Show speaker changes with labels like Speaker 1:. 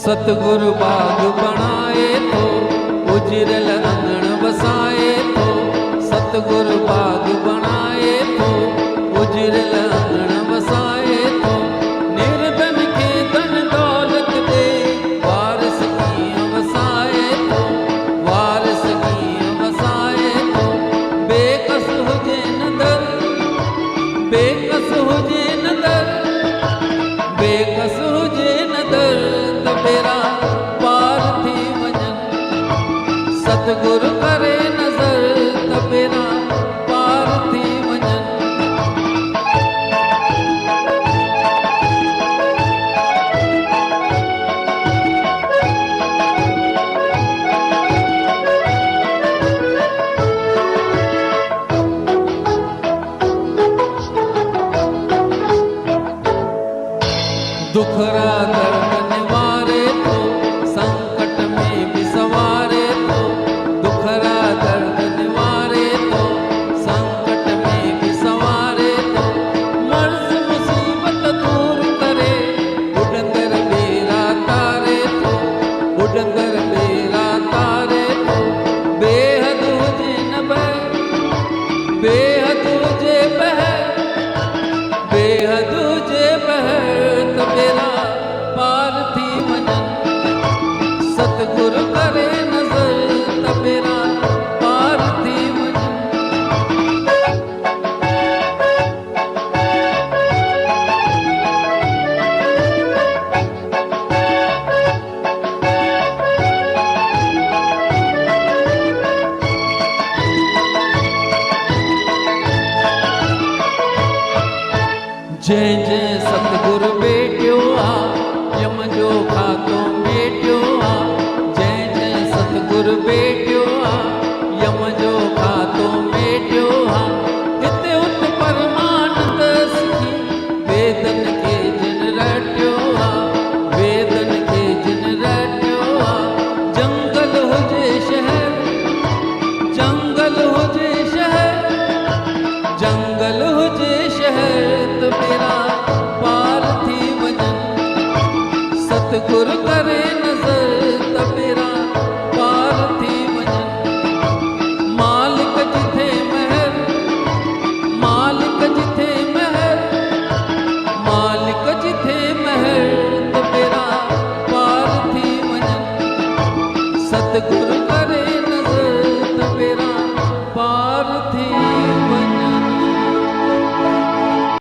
Speaker 1: सतगुरु बाग बनाए तो उजरल अंगण बसाए तो सतगुरु बाग बनाए तो उजरल अंगण बसाए तो निर्धन के धन दौलत दे वारिस की वसाए तो वारिस की वसाए तो बेकस हुजे नदर बेकस हुजे नदर बेकस हुजे नदर तबेरा पार थी वजन सतगुरु करे नजर तबेरा पार थी वजन। दुखरा दर्द निवारे तो संकट में भी सवारे तो दुखरा दर्द निवारे तो संकट में भी सवारे तो मर्ज मुसीबत दूर करे उडंगर बेरा तारे तो उडंगर बेरा तारे तो बेहद हुजे न बह बेहद हुजे बह बेहद हुजे बह तबेरा पार थी वजन सतगुरु करे नजर तबेरा पार थी वजन। जय जय सतगुरु बेटियो आ यम जो खातो बेटियो आ जय जय सतगुरु बेटियो आ यम जो खातो बेटियो आ हिते उत परमानंद सिखी वेदन के जिन रटियो आ वेदन के जिन रटियो आ जंगल हुजे शहर जंगल हुजे शहर जंगल हुजे शहर तबेरा पार थी वजन सतगुरु करे नजर तबेरा